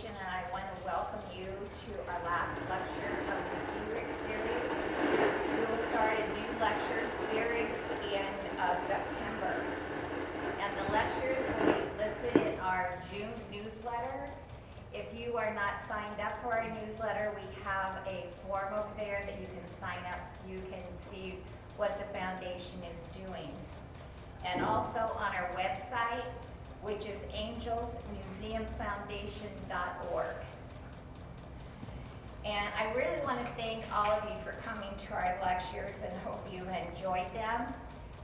Foundation, and I want to welcome you to our last lecture of the series. We will start a new lecture series in September, and the lectures will be listed in our June newsletter. If you are not signed up for our newsletter, we have a form over there that you can sign up so you can see what the foundation is doing. And also on our website, which is angelsmuseumfoundation.org. And I really want to thank all of you for coming to our lectures and hope you enjoyed them.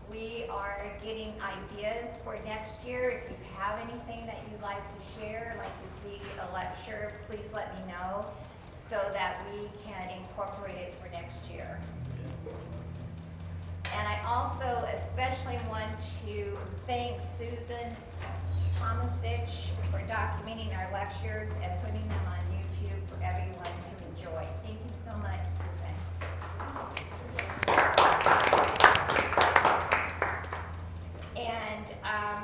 We are getting ideas for next year. If you have anything that you'd like to share, like to see a lecture, please let me know so that we can incorporate it for next year. And I also especially want to thank Susan Tomasich for documenting our lectures and putting them on YouTube for everyone to enjoy. Thank you so much, Susan. And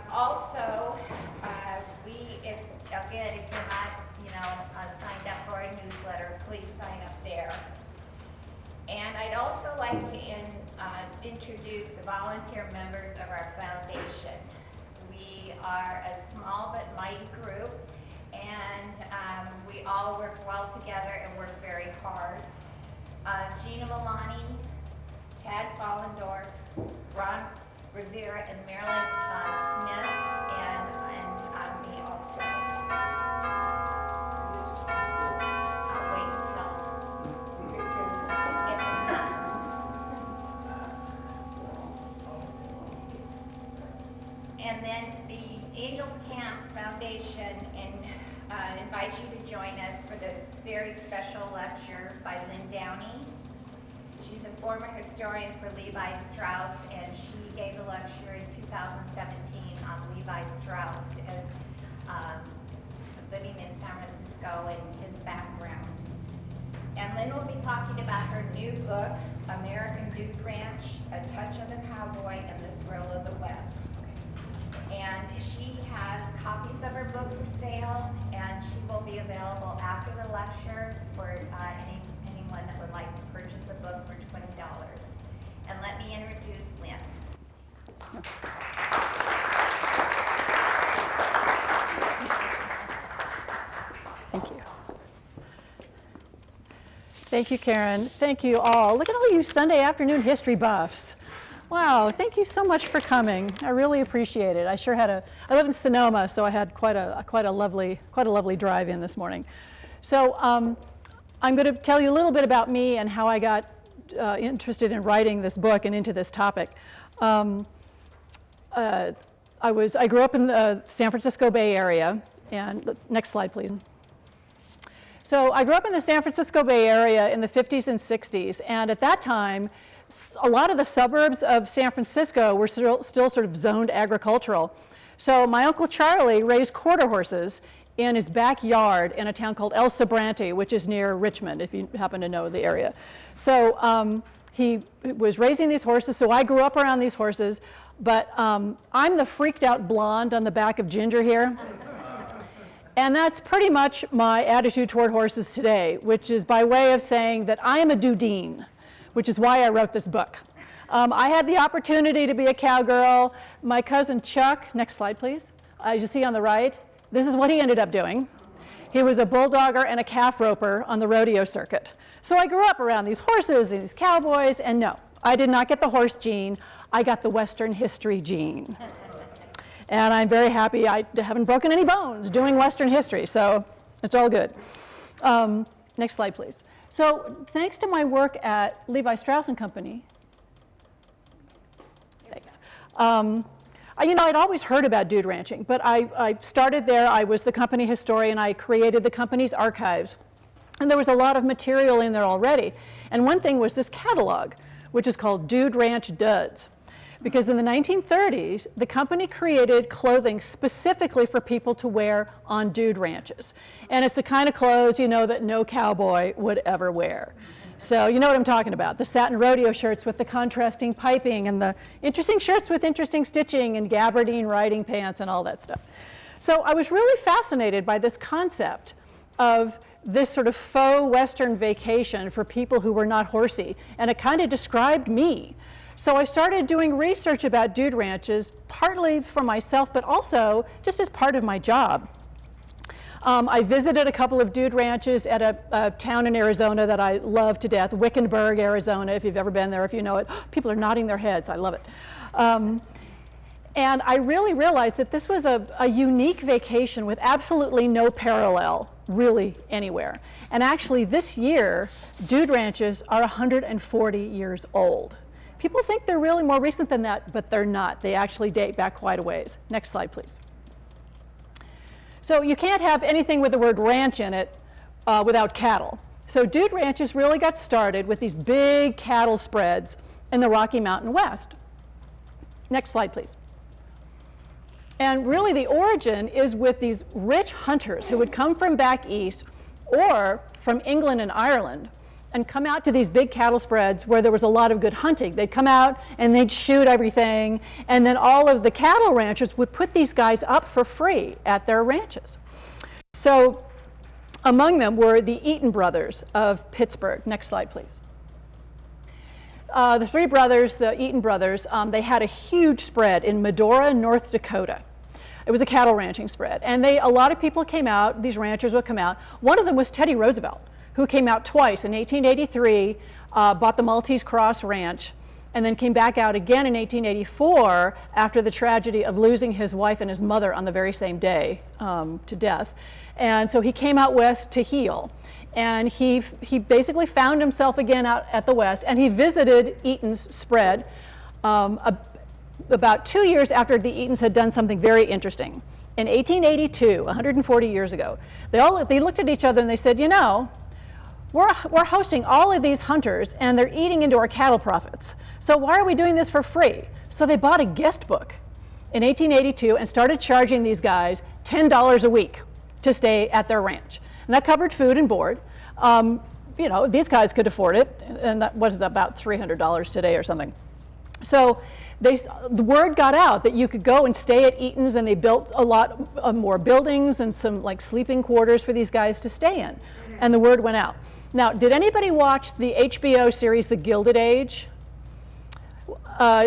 also, if you're not, signed up for our newsletter, please sign up there. And I'd also like to introduce the volunteer members of our foundation. We are a small but mighty group, and we all work well together and work very hard. Gina Milani, Tad Follendorf, Ron Rivera, and Marilyn Smith, and me also. I'll wait until it's done. And then the Angels Camp Foundation invites you to join us for this very special lecture by Lynn Downey. She's a former historian for Levi Strauss, and she gave a lecture in 2017 on Levi Strauss as living in San Francisco and his background. And Lynn will be talking about her new book, American Dude Ranch, A Touch of the Cowboy and the Thrill of the West. And she has copies of her book for sale, and she will be available after the lecture for anyone that would like to purchase a book for $20. And let me introduce Lynn. Thank you. Thank you, Karen. Thank you all. Look at all you Sunday afternoon history buffs. Wow, thank you so much for coming. I really appreciate it. I live in Sonoma, so I had quite a lovely drive in this morning. So I'm going to tell you a little bit about me and how I got interested in writing this book and into this topic. I grew up in the San Francisco Bay Area, and next slide, please. So I grew up in the San Francisco Bay Area in the 50s and 60s, and at that time, a lot of the suburbs of San Francisco were still sort of zoned agricultural. So my Uncle Charlie raised quarter horses in his backyard in a town called El Sobrante, which is near Richmond, if you happen to know the area. So he was raising these horses, so I grew up around these horses, but I'm the freaked out blonde on the back of Ginger here. And that's pretty much my attitude toward horses today, which is by way of saying that I am a dudeen, which is why I wrote this book. I had the opportunity to be a cowgirl. My cousin Chuck, next slide please, as you see on the right, this is what he ended up doing. He was a bulldogger and a calf roper on the rodeo circuit. So I grew up around these horses and these cowboys, and no, I did not get the horse gene, I got the Western history gene. And I'm very happy I haven't broken any bones doing Western history, so it's all good. Next slide, please. So thanks to my work at Levi Strauss Company, thanks. I'd always heard about dude ranching, but I started there. I was the company historian. I created the company's archives. And there was a lot of material in there already. And one thing was this catalog, which is called Dude Ranch Duds. Because in the 1930s, the company created clothing specifically for people to wear on dude ranches. And it's the kind of clothes, that no cowboy would ever wear. So you know what I'm talking about, the satin rodeo shirts with the contrasting piping and the interesting shirts with interesting stitching and gabardine riding pants and all that stuff. So I was really fascinated by this concept of this sort of faux Western vacation for people who were not horsey, and it kind of described me. So I started doing research about dude ranches, partly for myself, but also just as part of my job. I visited a couple of dude ranches at a town in Arizona that I love to death, Wickenburg, Arizona, if you've ever been there, if you know it. People are nodding their heads, I love it. And I really realized that this was a unique vacation with absolutely no parallel, really, anywhere. And actually, this year, dude ranches are 140 years old. People think they're really more recent than that, but they're not. They actually date back quite a ways. Next slide, please. So you can't have anything with the word ranch in it without cattle. So dude ranches really got started with these big cattle spreads in the Rocky Mountain West. Next slide, please. And really the origin is with these rich hunters who would come from back east or from England and Ireland and come out to these big cattle spreads where there was a lot of good hunting. They'd come out and they'd shoot everything, and then all of the cattle ranchers would put these guys up for free at their ranches. So among them were the Eaton brothers of Pittsburgh. Next slide, please. The three brothers, the Eaton brothers, they had a huge spread in Medora, North Dakota. It was a cattle ranching spread, and a lot of people came out, these ranchers would come out. One of them was Teddy Roosevelt, who came out twice. In 1883, bought the Maltese Cross Ranch, and then came back out again in 1884 after the tragedy of losing his wife and his mother on the very same day to death. And so he came out west to heal. And he basically found himself again out at the west, and he visited Eaton's spread about 2 years after the Eatons had done something very interesting. In 1882, 140 years ago, they looked at each other and they said, you know, we're hosting all of these hunters and they're eating into our cattle profits. So why are we doing this for free? So they bought a guest book in 1882 and started charging these guys $10 a week to stay at their ranch. And that covered food and board. You know, these guys could afford it, and that was about $300 today or something. So the word got out that you could go and stay at Eaton's, and they built a lot more buildings and some like sleeping quarters for these guys to stay in. And the word went out. Now, did anybody watch the HBO series The Gilded Age?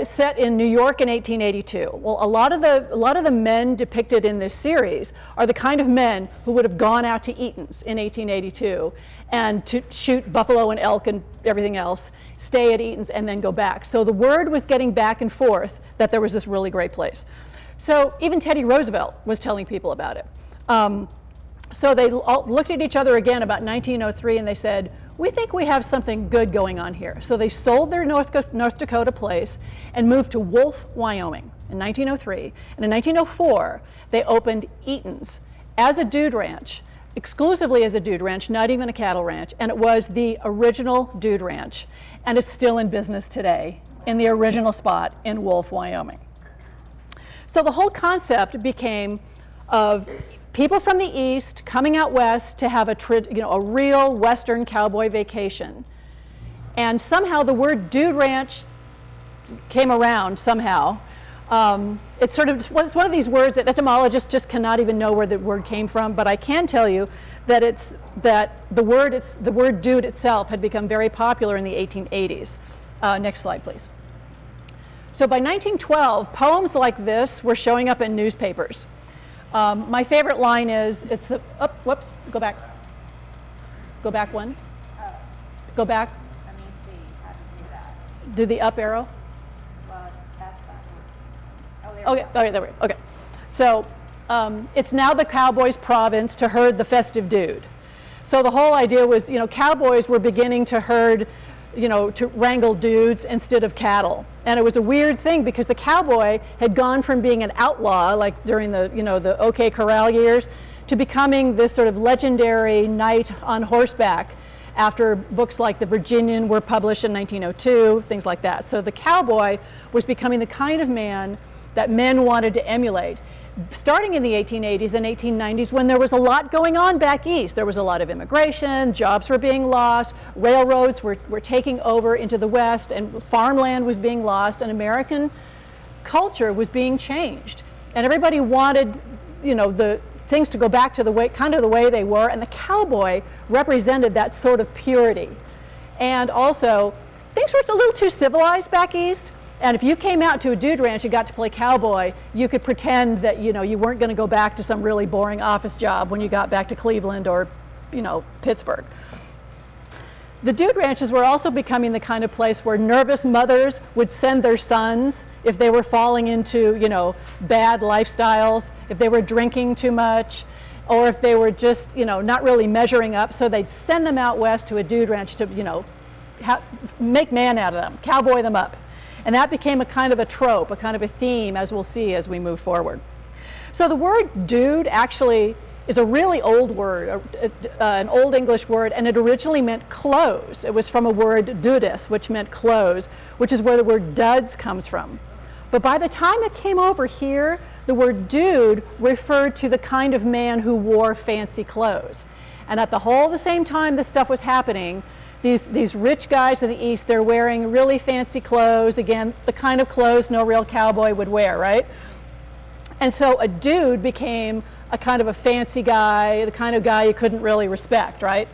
Set in New York in 1882. Well, a lot of the men depicted in this series are the kind of men who would have gone out to Eaton's in 1882 and to shoot buffalo and elk and everything else, stay at Eaton's and then go back. So the word was getting back and forth that there was this really great place. So even Teddy Roosevelt was telling people about it. So they all looked at each other again about 1903 and they said, we think we have something good going on here. So they sold their North Dakota place and moved to Wolf, Wyoming in 1903. And in 1904, they opened Eaton's as a dude ranch, exclusively as a dude ranch, not even a cattle ranch. And it was the original dude ranch. And it's still in business today in the original spot in Wolf, Wyoming. So the whole concept became of people from the East coming out west to have a real Western cowboy vacation. And somehow the word dude ranch came around somehow. It's one of these words that etymologists just cannot even know where the word came from, but I can tell you that the word dude itself had become very popular in the 1880s. Next slide, please. So by 1912, poems like this were showing up in newspapers. My favorite line is, whoops, go back. Go back one. Go back. Let me see how to do that. Do the up arrow. Well, that's fine. Oh, there Okay, we go. okay, there we go. Okay. So it's now the cowboy's province to herd the festive dude. So the whole idea was, cowboys were beginning to herd, to wrangle dudes instead of cattle. And it was a weird thing because the cowboy had gone from being an outlaw, like during the OK Corral years, to becoming this sort of legendary knight on horseback after books like The Virginian were published in 1902, things like that. So the cowboy was becoming the kind of man that men wanted to emulate. Starting in the 1880s and 1890s, when there was a lot going on back east. There was a lot of immigration, jobs were being lost, railroads were taking over into the west, and farmland was being lost, and American culture was being changed. And everybody wanted, things to go back to the way, kind of the way they were, and the cowboy represented that sort of purity. And also, things were a little too civilized back east, and if you came out to a dude ranch and got to play cowboy, you could pretend that, you know, you weren't going to go back to some really boring office job when you got back to Cleveland or, you know, Pittsburgh. The dude ranches were also becoming the kind of place where nervous mothers would send their sons if they were falling into, you know, bad lifestyles, if they were drinking too much, or if they were just, you know, not really measuring up. So they'd send them out west to a dude ranch to, you know, make man out of them, cowboy them up. And that became a kind of a trope, a kind of a theme, as we'll see as we move forward. So the word dude actually is a really old word, an old English word, and it originally meant clothes. It was from a word dudis, which meant clothes, which is where the word duds comes from. But by the time it came over here, the word dude referred to the kind of man who wore fancy clothes. And at the same time this stuff was happening, these rich guys in the East, they're wearing really fancy clothes, again, the kind of clothes no real cowboy would wear, right? And so a dude became a kind of a fancy guy, the kind of guy you couldn't really respect, right?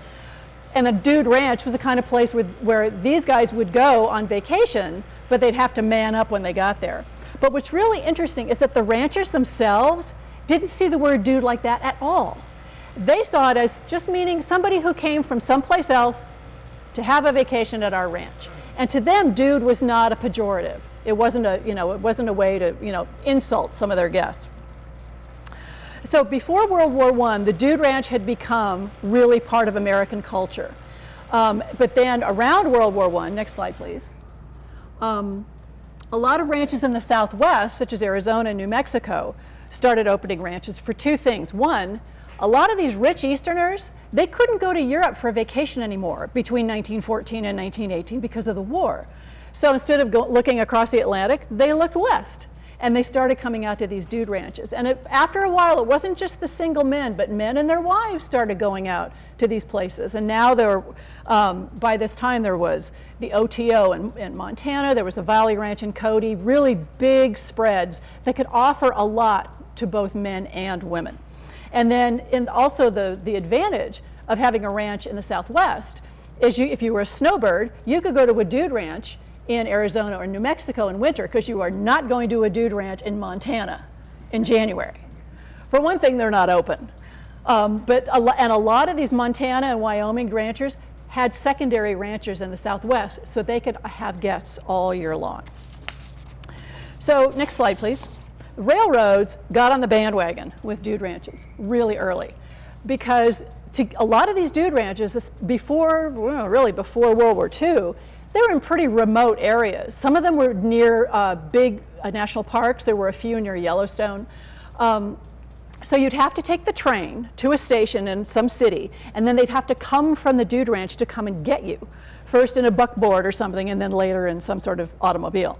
And the dude ranch was the kind of place where these guys would go on vacation, but they'd have to man up when they got there. But what's really interesting is that the ranchers themselves didn't see the word dude like that at all. They saw it as just meaning somebody who came from someplace else to have a vacation at our ranch. And to them, dude was not a pejorative. It wasn't a, you know, it wasn't a way to, you know, insult some of their guests. So before World War I, the dude ranch had become really part of American culture. But then around World War I, next slide please, a lot of ranches in the Southwest, such as Arizona and New Mexico, started opening ranches for two things. One, a lot of these rich Easterners, they couldn't go to Europe for a vacation anymore between 1914 and 1918 because of the war. So instead of looking across the Atlantic, they looked west. And they started coming out to these dude ranches. And after a while, it wasn't just the single men, but men and their wives started going out to these places. And now by this time, there was the OTO in Montana, there was a Valley Ranch in Cody, really big spreads that could offer a lot to both men and women. And then also the advantage of having a ranch in the Southwest is if you were a snowbird, you could go to a dude ranch in Arizona or New Mexico in winter, because you are not going to a dude ranch in Montana in January. For one thing, they're not open. But a lot of these Montana and Wyoming ranchers had secondary ranchers in the Southwest, so they could have guests all year long. So next slide, please. Railroads got on the bandwagon with dude ranches really early, because a lot of these dude ranches, really before World War II, they were in pretty remote areas. Some of them were near big national parks. There were a few near Yellowstone. So you'd have to take the train to a station in some city, and then they'd have to come from the dude ranch to come and get you, first in a buckboard or something, and then later in some sort of automobile.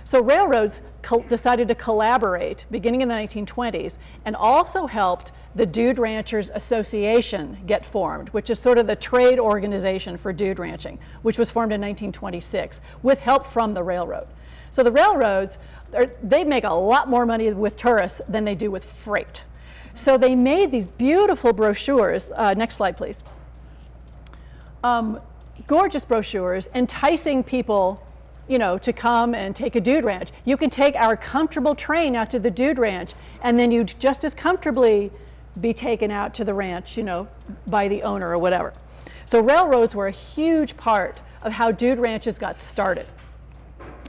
So railroads decided to collaborate beginning in the 1920s, and also helped the Dude Ranchers Association get formed, which is sort of the trade organization for dude ranching, which was formed in 1926 with help from the railroad. So the railroads, they make a lot more money with tourists than they do with freight. So they made these beautiful brochures, next slide please, gorgeous brochures enticing people, you know, to come and take a dude ranch. You can take our comfortable train out to the dude ranch, and then you'd just as comfortably be taken out to the ranch, you know, by the owner or whatever. So railroads were a huge part of how dude ranches got started.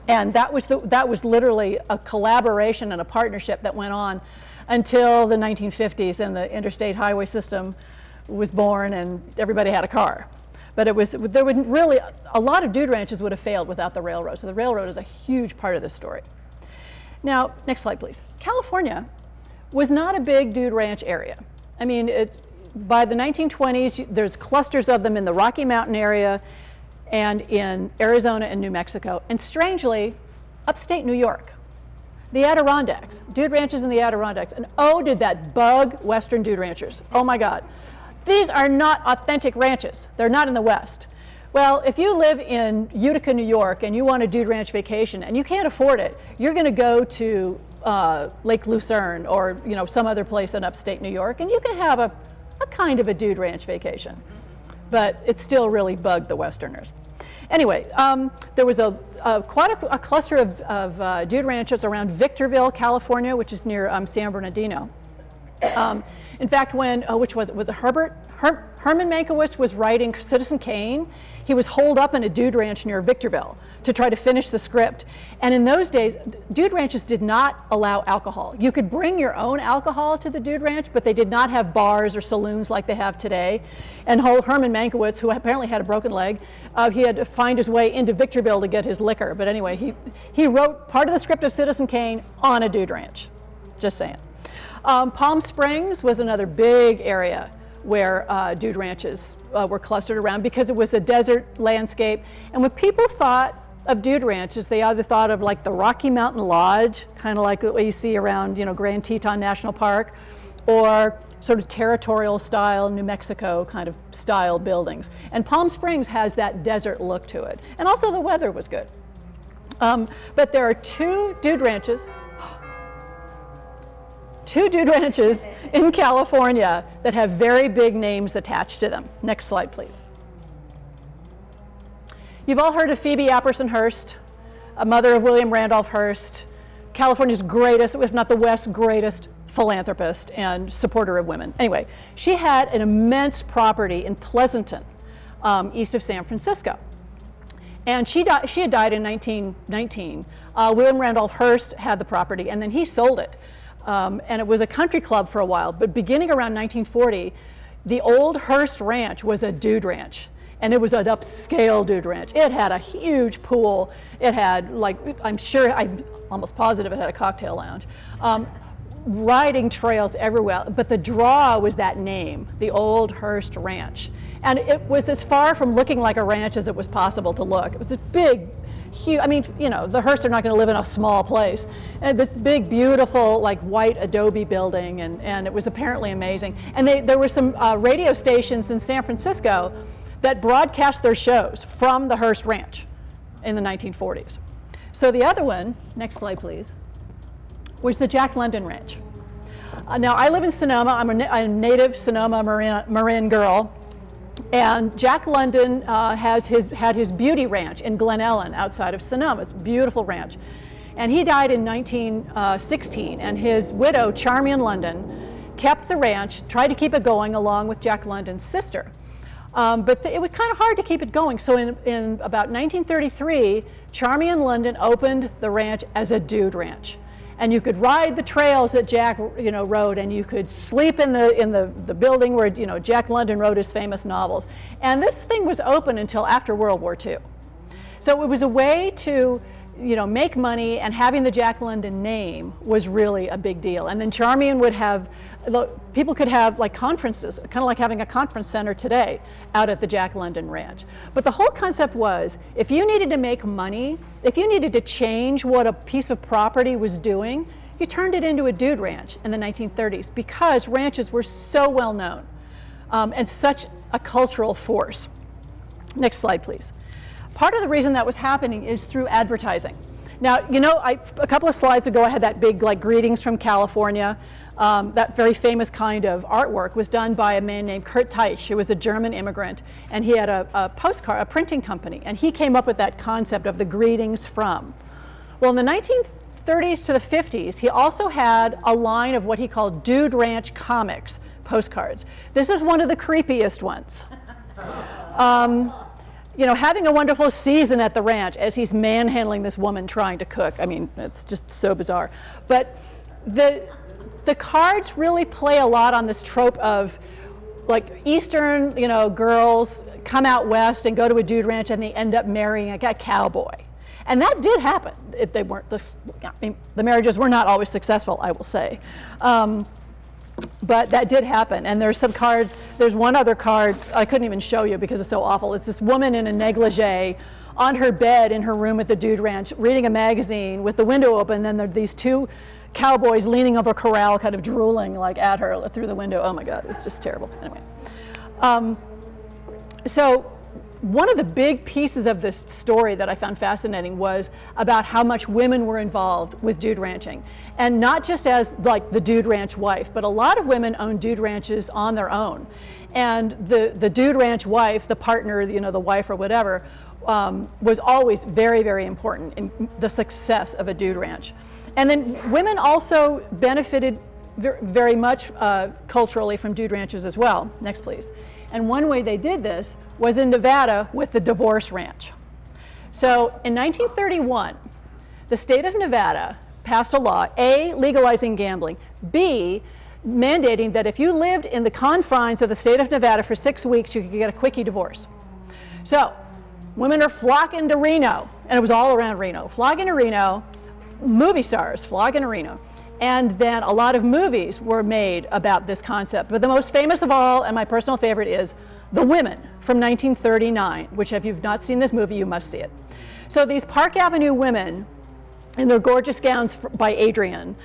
And that was literally a collaboration and a partnership that went on until the 1950s, and the interstate highway system was born and everybody had a car. But there would really, a lot of dude ranches would have failed without the railroad. So the railroad is a huge part of this story. Now, next slide, please. California was not a big dude ranch area. I mean, by the 1920s, there's clusters of them in the Rocky Mountain area and in Arizona and New Mexico. And strangely, upstate New York, the Adirondacks, dude ranches in the Adirondacks. And oh, did that bug Western dude ranchers. Oh my God. These are not authentic ranches. They're not in the West. Well, if you live in Utica, New York, and you want a dude ranch vacation and you can't afford it, you're going to go to Lake Lucerne or some other place in upstate New York, and you can have a kind of a dude ranch vacation, but it still really bugged the Westerners. Anyway, there was quite a cluster of dude ranches around Victorville, California, which is near San Bernardino. In fact, when was it Herman Mankiewicz was writing Citizen Kane, he was holed up in a dude ranch near Victorville to try to finish the script. And in those days, dude ranches did not allow alcohol. You could bring your own alcohol to the dude ranch, but they did not have bars or saloons like they have today. And Herman Mankiewicz, who apparently had a broken leg, he had to find his way into Victorville to get his liquor. But anyway, he wrote part of the script of Citizen Kane on a dude ranch, just saying. Palm Springs was another big area where dude ranches were clustered around because it was a desert landscape. And when people thought of dude ranches, they either thought of like the Rocky Mountain Lodge, kind of like what you see around Grand Teton National Park, or sort of territorial style New Mexico kind of style buildings. And Palm Springs has that desert look to it. And also the weather was good. But there are two dude ranches in California that have very big names attached to them. Next slide, please. You've all heard of Phoebe Apperson Hearst, a mother of William Randolph Hearst, California's greatest, if not the West's greatest philanthropist and supporter of women. Anyway, she had an immense property in Pleasanton, east of San Francisco. And she had died in 1919. William Randolph Hearst had the property, and then he sold it. And it was a country club for a while, but beginning around 1940, the old Hearst Ranch was a dude ranch, and it was an upscale dude ranch. It had a huge pool. It had, I'm almost positive it had a cocktail lounge. Riding trails everywhere, but the draw was that name, the old Hearst Ranch. And it was as far from looking like a ranch as it was possible to look. It was this big, huge, the Hearsts are not going to live in a small place. And this big, beautiful, white adobe building, and it was apparently amazing. And there were some radio stations in San Francisco that broadcast their shows from the Hearst Ranch in the 1940s. So the other one, next slide please, was the Jack London Ranch. Now I live in Sonoma. I'm a native Sonoma Marin girl. And Jack London had his beauty ranch in Glen Ellen outside of Sonoma. It's a beautiful ranch. And he died in 1916, and his widow, Charmian London, kept the ranch, tried to keep it going along with Jack London's sister. But it was kind of hard to keep it going. So in about 1933, Charmian London opened the ranch as a dude ranch. And you could ride the trails that Jack rode, and you could sleep in the building where Jack London wrote his famous novels. And this thing was open until after World War II. So it was a way to make money, and having the Jack London name was really a big deal. And then Charmian would have, people could have conferences, kind of like having a conference center today out at the Jack London Ranch. But the whole concept was, if you needed to make money, if you needed to change what a piece of property was doing, you turned it into a dude ranch in the 1930s because ranches were so well known and such a cultural force. Next slide, please. Part of the reason that was happening is through advertising. Now, a couple of slides ago, I had that big, greetings from California. That very famous kind of artwork was done by a man named Kurt Teich, who was a German immigrant, and he had a printing company, and he came up with that concept of the greetings from. Well, in the 1930s to the 50s, he also had a line of what he called Dude Ranch Comics postcards. This is one of the creepiest ones. Having a wonderful season at the ranch as he's manhandling this woman trying to cook. It's just so bizarre. But the cards really play a lot on this trope of Eastern, girls come out west and go to a dude ranch and they end up marrying a cowboy. And that did happen. The marriages were not always successful, I will say. But that did happen, and there's some cards. There's one other card I couldn't even show you because it's so awful. It's this woman in a negligee on her bed in her room at the dude ranch reading a magazine with the window open, and then there are these two cowboys leaning over a corral kind of drooling at her through the window. Oh my God, it was just terrible. Anyway, so one of the big pieces of this story that I found fascinating was about how much women were involved with dude ranching. And not just as like the dude ranch wife, but a lot of women own dude ranches on their own. And the dude ranch wife, the partner, the wife or whatever, was always very, very important in the success of a dude ranch. And then women also benefited very much culturally from dude ranches as well. Next, please. And one way they did this was in Nevada with the divorce ranch. So in 1931, the state of Nevada passed a law, A, legalizing gambling, B, mandating that if you lived in the confines of the state of Nevada for 6 weeks, you could get a quickie divorce. So women are flocking to Reno, and it was all around Reno, flocking to Reno, movie stars flocking to Reno. And then a lot of movies were made about this concept. But the most famous of all, and my personal favorite, is The Women from 1939, which if you've not seen this movie, you must see it. So these Park Avenue women in their gorgeous gowns by Adrian,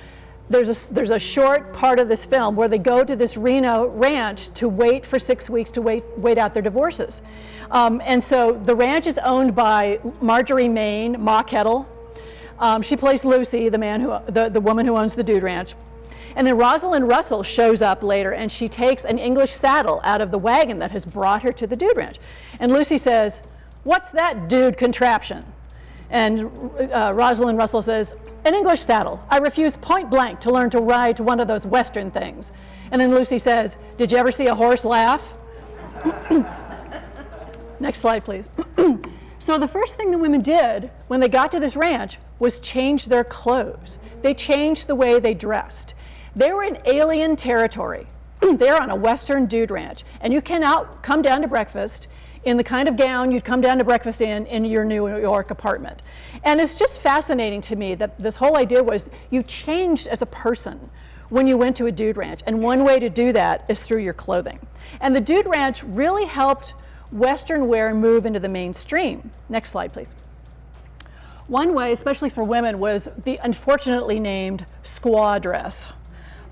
there's a short part of this film where they go to this Reno ranch to wait for 6 weeks to wait out their divorces. And so the ranch is owned by Marjorie Main, Ma Kettle. She plays Lucy, the woman who owns the dude ranch. And then Rosalind Russell shows up later, and she takes an English saddle out of the wagon that has brought her to the dude ranch. And Lucy says, "What's that dude contraption?" And Rosalind Russell says, "An English saddle. I refuse point blank to learn to ride one of those Western things." And then Lucy says, "Did you ever see a horse laugh?" Next slide, please. So the first thing the women did when they got to this ranch was change their clothes. They changed the way they dressed. They were in alien territory. They're on a Western dude ranch, and you cannot come down to breakfast in the kind of gown you'd come down to breakfast in your New York apartment. And it's just fascinating to me that this whole idea was you changed as a person when you went to a dude ranch, and one way to do that is through your clothing. And the dude ranch really helped Western wear move into the mainstream. Next slide, please. One way, especially for women, was the unfortunately named squaw dress,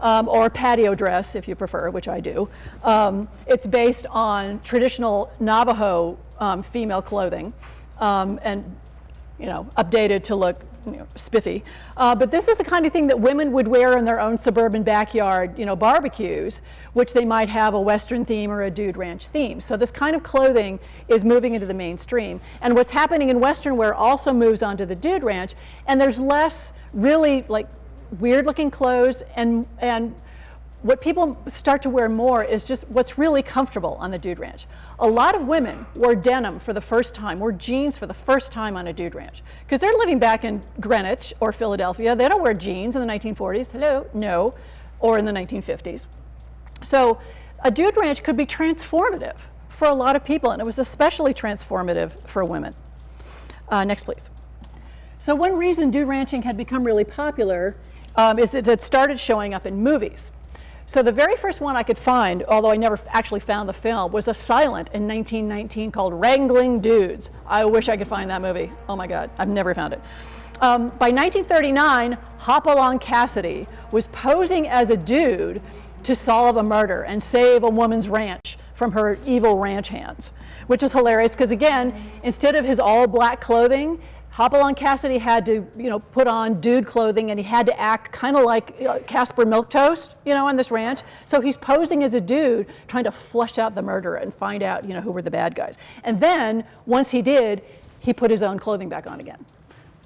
or patio dress, if you prefer, which I do. It's based on traditional Navajo female clothing, and updated to look spiffy. But this is the kind of thing that women would wear in their own suburban backyard, barbecues, which they might have a Western theme or a dude ranch theme. So this kind of clothing is moving into the mainstream. And what's happening in Western wear also moves onto the dude ranch, and there's less really like weird looking clothes, and what people start to wear more is just what's really comfortable on the dude ranch. A lot of women wore denim for the first time, wore jeans for the first time on a dude ranch, because they're living back in Greenwich or Philadelphia. They don't wear jeans in the 1940s, no, or in the 1950s. So a dude ranch could be transformative for a lot of people, and it was especially transformative for women. Next, please. So one reason dude ranching had become really popular is that it started showing up in movies. So the very first one I could find, although I never actually found the film, was a silent in 1919 called Wrangling Dudes. I wish I could find that movie. Oh my God, I've never found it. By 1939, Hopalong Cassidy was posing as a dude to solve a murder and save a woman's ranch from her evil ranch hands, which was hilarious because, again, instead of his all black clothing, Hopalong Cassidy had to, put on dude clothing, and he had to act kind of like Casper Milquetoast, on this ranch. So he's posing as a dude, trying to flush out the murderer and find out, who were the bad guys. And then once he did, he put his own clothing back on again.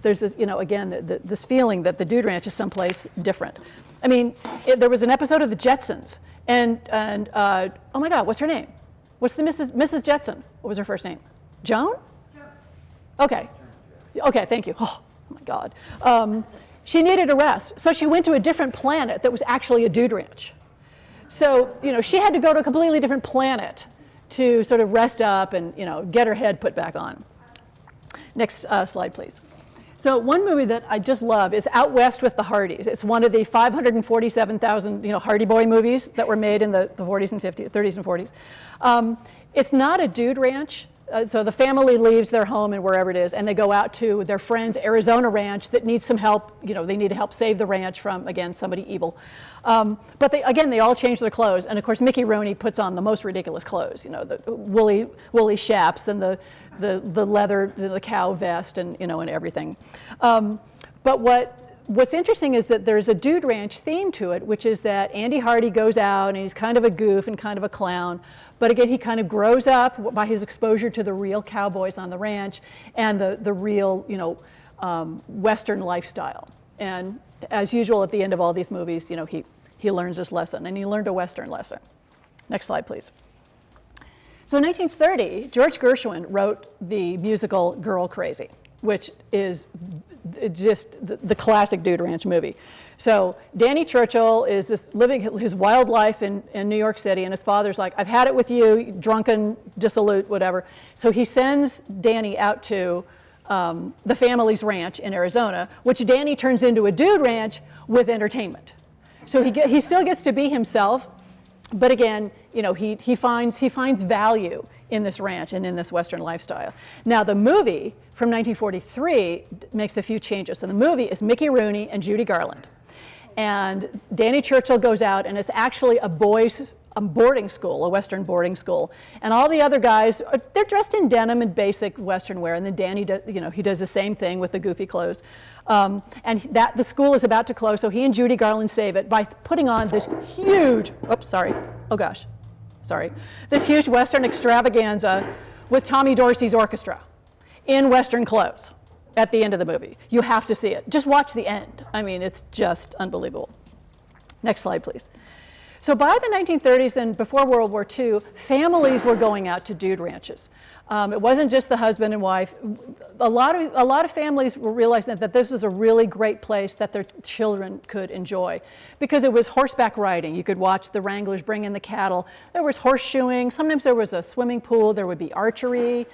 There's this, again, this feeling that the dude ranch is someplace different. I mean, there was an episode of the Jetsons, and oh my God, what's her name? What's the Mrs. Jetson? What was her first name? Joan? Okay. Okay, thank you. Oh my God. She needed a rest, so she went to a different planet that was actually a dude ranch. So, she had to go to a completely different planet to sort of rest up and, get her head put back on. Next slide, please. So one movie that I just love is Out West with the Hardys. It's one of the 547,000, Hardy Boy movies that were made in the 40s and 50s, 30s and 40s. It's not a dude ranch. So the family leaves their home and wherever it is, and they go out to their friend's Arizona ranch that needs some help. They need to help save the ranch from, again, somebody evil. But they all change their clothes. And of course, Mickey Rooney puts on the most ridiculous clothes, the woolly chaps and the leather, the cow vest and everything. But what's interesting is that there's a Dude Ranch theme to it, which is that Andy Hardy goes out and he's kind of a goof and kind of a clown. But again, he kind of grows up by his exposure to the real cowboys on the ranch and the real, Western lifestyle. And as usual, at the end of all these movies, he learns this lesson, and he learned a Western lesson. Next slide, please. So in 1930, George Gershwin wrote the musical Girl Crazy, which is just the classic Dude Ranch movie. So Danny Churchill is just living his wild life in New York City, and his father's like, I've had it with you, drunken, dissolute, whatever. So he sends Danny out to the family's ranch in Arizona, which Danny turns into a Dude Ranch with entertainment. So he still gets to be himself, but again, he finds value in this ranch and in this Western lifestyle. Now the movie from 1943 makes a few changes. So the movie is Mickey Rooney and Judy Garland. And Danny Churchill goes out, and it's actually a boys' boarding school, a Western boarding school. And all the other guys, they're dressed in denim and basic Western wear. And then Danny, he does the same thing with the goofy clothes. And the school is about to close, so he and Judy Garland save it by putting on this huge, this huge Western extravaganza with Tommy Dorsey's orchestra in Western clothes at the end of the movie. You have to see it. Just watch the end. I mean, it's just unbelievable. Next slide, please. So by the 1930s and before World War II, families were going out to dude ranches. It wasn't just the husband and wife. A lot of families were realizing that this was a really great place that their children could enjoy, because it was horseback riding. You could watch the wranglers bring in the cattle. There was horseshoeing. Sometimes there was a swimming pool. There would be archery,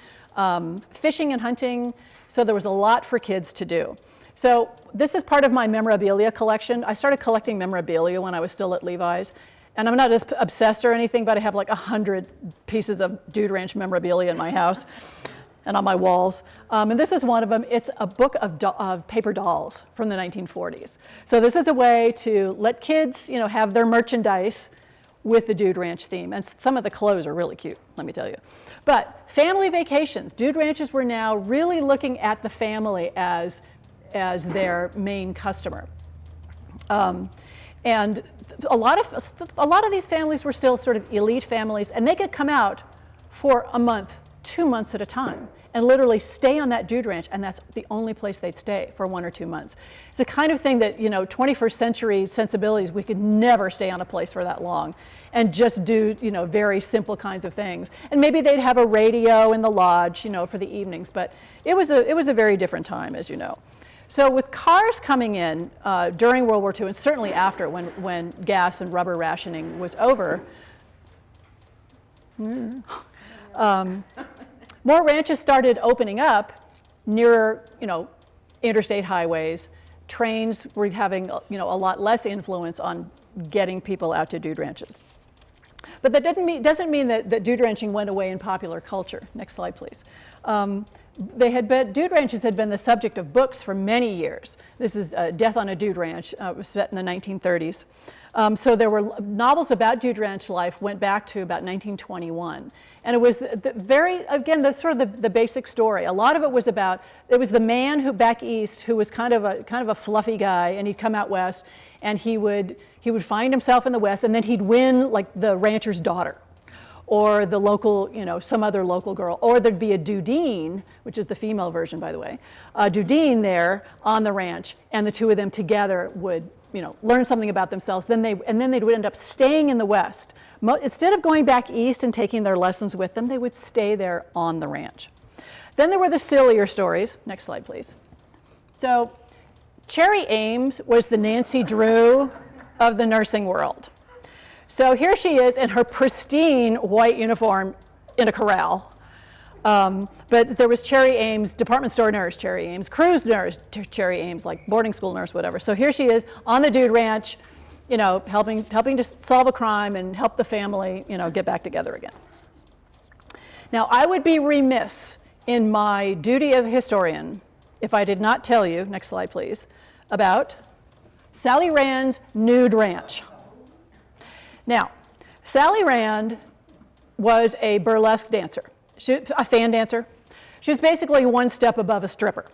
fishing and hunting. So there was a lot for kids to do. So this is part of my memorabilia collection. I started collecting memorabilia when I was still at Levi's. And I'm not as obsessed or anything, but I have like 100 pieces of Dude Ranch memorabilia in my house and on my walls. And this is one of them. It's a book of paper dolls from the 1940s. So this is a way to let kids, have their merchandise with the Dude Ranch theme. And some of the clothes are really cute, let me tell you. But family vacations. Dude Ranches were now really looking at the family as their main customer. And a lot of these families were still sort of elite families, and they could come out for a month, 2 months at a time, and literally stay on that Dude Ranch, and that's the only place they'd stay for 1 or 2 months. It's the kind of thing that, 21st century sensibilities, we could never stay on a place for that long and just do, very simple kinds of things. And maybe they'd have a radio in the lodge, for the evenings, but it was a very different time, as you know. So with cars coming in during World War II, and certainly after, when gas and rubber rationing was over, more ranches started opening up nearer, interstate highways. Trains were having, a lot less influence on getting people out to dude ranches. But that doesn't mean that dude ranching went away in popular culture. Next slide, please. Dude ranches had been the subject of books for many years. This is Death on a Dude Ranch. It was set in the 1930s. So there were novels about dude ranch life, went back to about 1921. And it was the basic story. A lot of it was the man who back east who was kind of a fluffy guy, and he'd come out west, and he would find himself in the west, and then he'd win like the rancher's daughter, or the local, some other local girl, or there'd be a dudeen, which is the female version, by the way, a dudeen there on the ranch, and the two of them together would, learn something about themselves. Then they'd end up staying in the West. Instead of going back east and taking their lessons with them, they would stay there on the ranch. Then there were the sillier stories. Next slide, please. So Cherry Ames was the Nancy Drew of the nursing world. So here she is in her pristine white uniform in a corral. But there was Cherry Ames, department store nurse, Cherry Ames, cruise nurse, Cherry Ames, like boarding school nurse, whatever. So here she is on the dude ranch, helping to solve a crime and help the family, get back together again. Now, I would be remiss in my duty as a historian if I did not tell you, next slide please, about Sally Rand's Nude Ranch. Now, Sally Rand was a burlesque dancer, a fan dancer. She was basically one step above a stripper.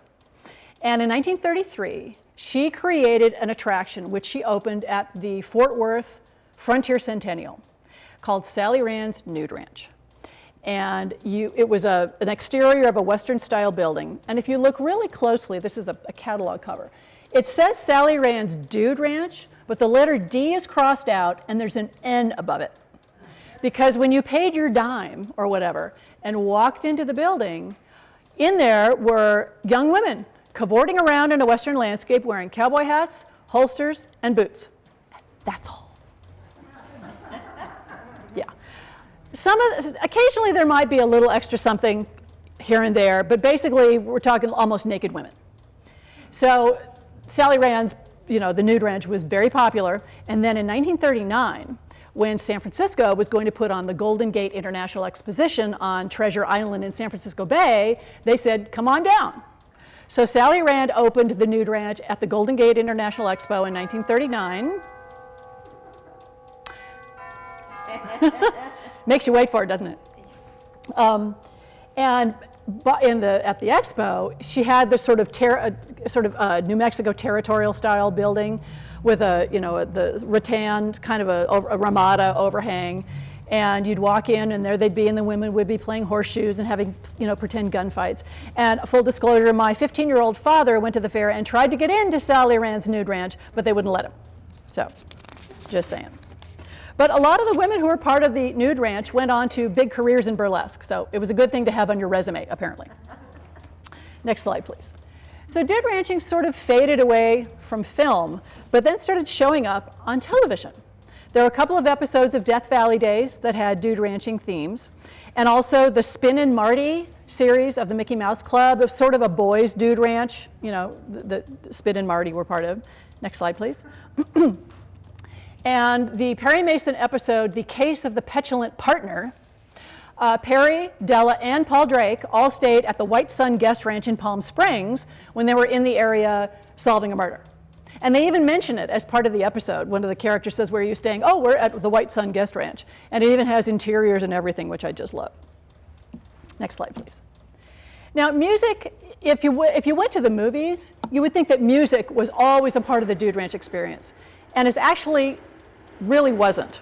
And in 1933, she created an attraction which she opened at the Fort Worth Frontier Centennial called Sally Rand's Nude Ranch. And it was an exterior of a Western-style building. And if you look really closely, this is a catalog cover. It says Sally Rand's Dude Ranch, but the letter D is crossed out, and there's an N above it. Because when you paid your dime or whatever and walked into the building, in there were young women cavorting around in a Western landscape wearing cowboy hats, holsters, and boots. That's all. Yeah. Occasionally there might be a little extra something here and there, but basically we're talking almost naked women. So Sally Rand's, the Nude Ranch was very popular, and then in 1939, when San Francisco was going to put on the Golden Gate International Exposition on Treasure Island in San Francisco Bay, they said, come on down. So Sally Rand opened the Nude Ranch at the Golden Gate International Expo in 1939. Makes you wait for it, doesn't it? And at the expo, she had this sort of New Mexico territorial style building with the rattan, kind of a ramada overhang. And you'd walk in, and there they'd be, and the women would be playing horseshoes and having, pretend gunfights. And full disclosure, my 15-year-old father went to the fair and tried to get into Sally Rand's Nude Ranch, but they wouldn't let him. So, just saying. But a lot of the women who were part of the Nude Ranch went on to big careers in burlesque. So it was a good thing to have on your resume, apparently. Next slide, please. So dude ranching sort of faded away from film, but then started showing up on television. There were a couple of episodes of Death Valley Days that had dude ranching themes, and also the Spin and Marty series of the Mickey Mouse Club, sort of a boys' dude ranch, the Spin and Marty were part of. Next slide, please. And the Perry Mason episode, The Case of the Petulant Partner, Perry, Della, and Paul Drake all stayed at the White Sun Guest Ranch in Palm Springs when they were in the area solving a murder. And they even mention it as part of the episode. One of the characters says, where are you staying? Oh, we're at the White Sun Guest Ranch. And it even has interiors and everything, which I just love. Next slide, please. Now, music, if you went to the movies, you would think that music was always a part of the dude ranch experience. And it actually really wasn't.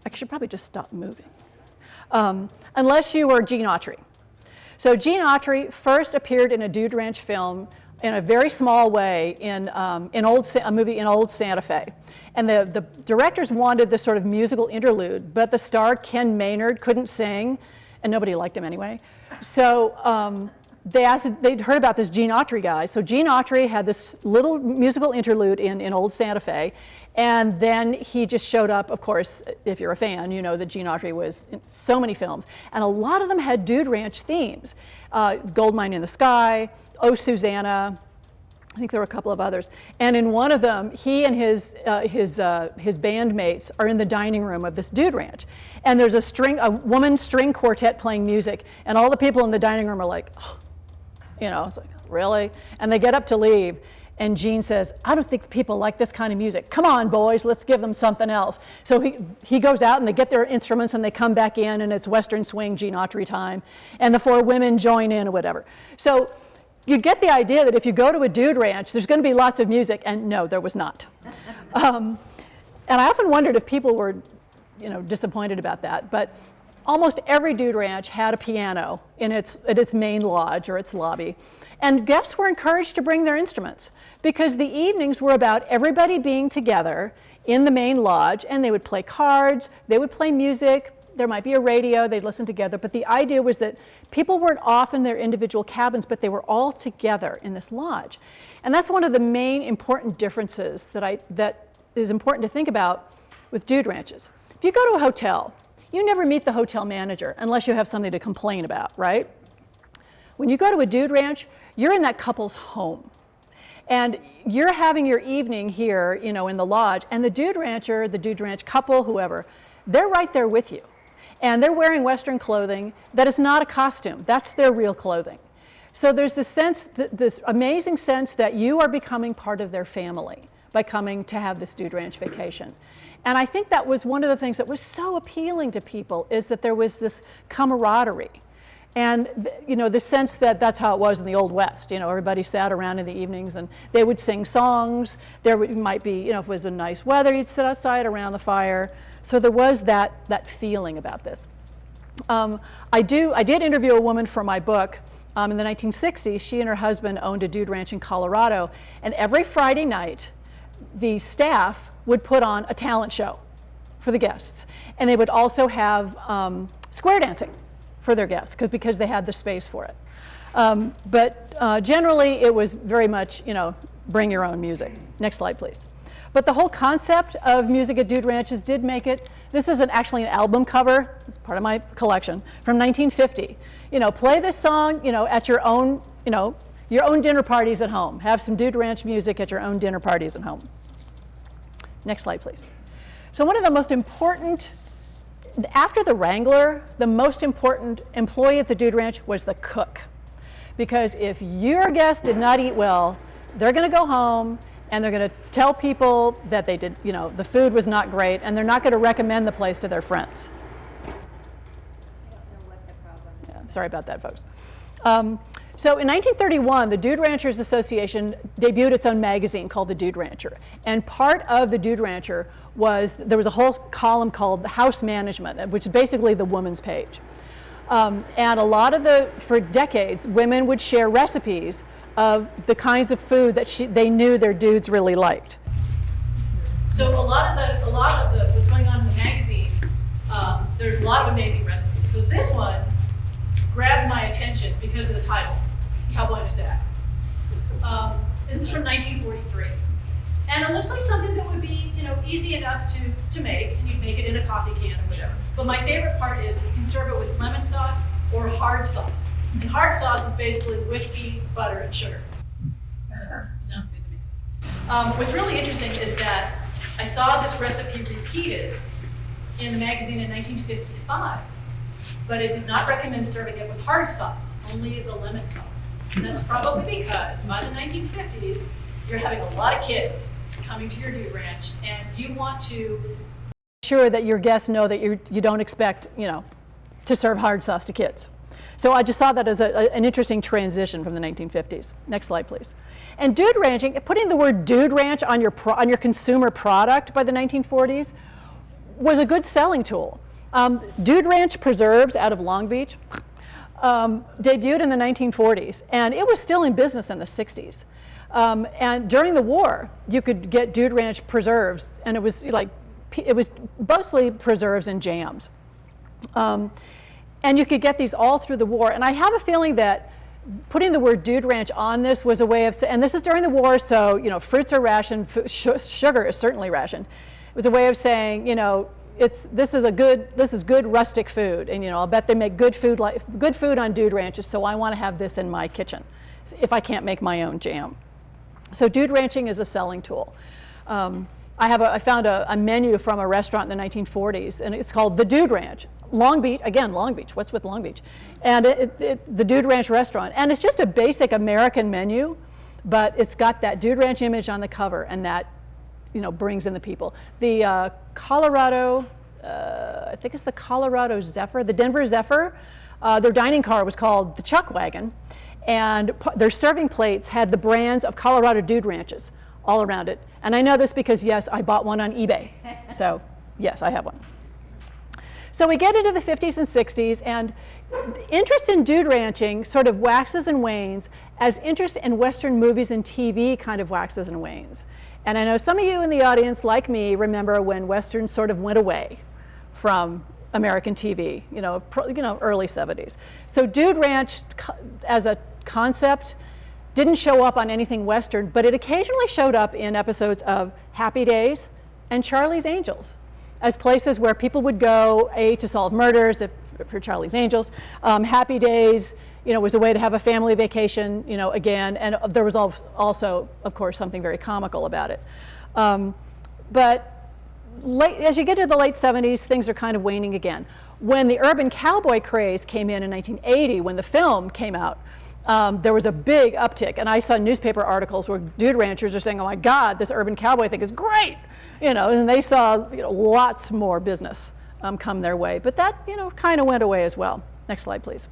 I should probably just stop moving. Unless you were Gene Autry. So Gene Autry first appeared in a dude ranch film in a very small way in a movie in Old Santa Fe. And the directors wanted this sort of musical interlude, but the star, Ken Maynard, couldn't sing, and nobody liked him anyway. So they'd heard about this Gene Autry guy. So Gene Autry had this little musical interlude in Old Santa Fe, and then he just showed up. Of course, if you're a fan, you know that Gene Autry was in so many films, and a lot of them had dude ranch themes. Gold Mine in the Sky, Oh Susanna, I think there were a couple of others. And in one of them, he and his bandmates are in the dining room of this dude ranch. And there's a woman string quartet playing music, and all the people in the dining room are like, oh, it's like, really? And they get up to leave, and Gene says, I don't think people like this kind of music. Come on, boys, let's give them something else. So he goes out, and they get their instruments, and they come back in, and it's Western Swing, Gene Autry time, and the four women join in or whatever. So you'd get the idea that if you go to a dude ranch, there's going to be lots of music, and no, there was not. And I often wondered if people were, disappointed about that, but almost every dude ranch had a piano in its main lodge or its lobby, and guests were encouraged to bring their instruments because the evenings were about everybody being together in the main lodge, and they would play cards, they would play music. There might be a radio, they'd listen together, but the idea was that people weren't off in their individual cabins, but they were all together in this lodge. And that's one of the main important differences that is important to think about with dude ranches. If you go to a hotel, you never meet the hotel manager unless you have something to complain about, right? When you go to a dude ranch, you're in that couple's home. And you're having your evening here, in the lodge, and the dude rancher, the dude ranch couple, whoever, they're right there with you. And they're wearing Western clothing that is not a costume. That's their real clothing. So there's this sense, this amazing sense that you are becoming part of their family by coming to have this Dude Ranch vacation. And I think that was one of the things that was so appealing to people, is that there was this camaraderie. And the sense that that's how it was in the Old West. Everybody sat around in the evenings and they would sing songs. Might be, if it was a nice weather, you'd sit outside around the fire. So there was that feeling about this. I did interview a woman for my book. In the 1960s, she and her husband owned a Dude Ranch in Colorado, and every Friday night, the staff would put on a talent show for the guests, and they would also have square dancing for their guests because they had the space for it. But generally, it was very much, bring your own music. Next slide, please. But the whole concept of music at Dude Ranches did make it. This is actually an album cover. It's part of my collection from 1950. Play this song, at your own dinner parties at home. Have some Dude Ranch music at your own dinner parties at home. Next slide, please. So one of the most important, after the wrangler, the most important employee at the Dude Ranch was the cook. Because if your guests did not eat well, they're going to go home and they're going to tell people that they did, the food was not great, and they're not going to recommend the place to their friends. Sorry about that, folks. So in 1931, the Dude Ranchers Association debuted its own magazine called The Dude Rancher. And part of The Dude Rancher there was a whole column called House Management, which is basically the woman's page. And for decades, women would share recipes of the kinds of food that they knew their dudes really liked. So a lot of what's going on in the magazine, there's a lot of amazing recipes. So this one grabbed my attention because of the title, Cowboy in a Sack. This is from 1943. And it looks like something that would be, easy enough to make, and you'd make it in a coffee can or whatever. But my favorite part is that you can serve it with lemon sauce or hard sauce. And hard sauce is basically whiskey, butter, and sugar. Sounds good to me. What's really interesting is that I saw this recipe repeated in the magazine in 1955. But it did not recommend serving it with hard sauce, only the lemon sauce. And that's probably because by the 1950s, you're having a lot of kids coming to your Dude Ranch, and you want to make sure that your guests know that you don't expect, to serve hard sauce to kids. So I just saw that as an interesting transition from the 1950s. Next slide, please. And dude ranching, putting the word Dude Ranch on your consumer product by the 1940s was a good selling tool. Dude Ranch Preserves out of Long Beach debuted in the 1940s, and it was still in business in the 60s. And during the war, you could get Dude Ranch preserves, and it was mostly preserves and jams. And you could get these all through the war. And I have a feeling that putting the word Dude Ranch on this was a way of, and this is during the war, so fruits are rationed, sugar is certainly rationed. It was a way of saying, this is good rustic food, and I'll bet they make good food on Dude Ranches, so I want to have this in my kitchen if I can't make my own jam. So Dude Ranching is a selling tool. I found a menu from a restaurant in the 1940s, and it's called the Dude Ranch. Long Beach, what's with Long Beach? And the Dude Ranch restaurant. And it's just a basic American menu, but it's got that Dude Ranch image on the cover, and that brings in the people. The Colorado, I think it's the Colorado Zephyr, the Denver Zephyr, their dining car was called the Chuck Wagon, and their serving plates had the brands of Colorado Dude Ranches all around it. And I know this because, yes, I bought one on eBay. So, yes, I have one. So we get into the 50s and 60s, and interest in dude ranching sort of waxes and wanes as interest in Western movies and TV kind of waxes and wanes. And I know some of you in the audience, like me, remember when Westerns sort of went away from American TV, early 70s. So Dude Ranch as a concept didn't show up on anything Western, but it occasionally showed up in episodes of Happy Days and Charlie's Angels as places where people would go, to solve murders, for Charlie's Angels. Happy Days, was a way to have a family vacation, again, and there was also, of course, something very comical about it. But as you get to the late 70s, things are kind of waning again. When the urban cowboy craze came in 1980, when the film came out, there was a big uptick. And I saw newspaper articles where dude ranchers are saying, oh my God, this urban cowboy thing is great. And they saw lots more business come their way. But that kind of went away as well. Next slide, please.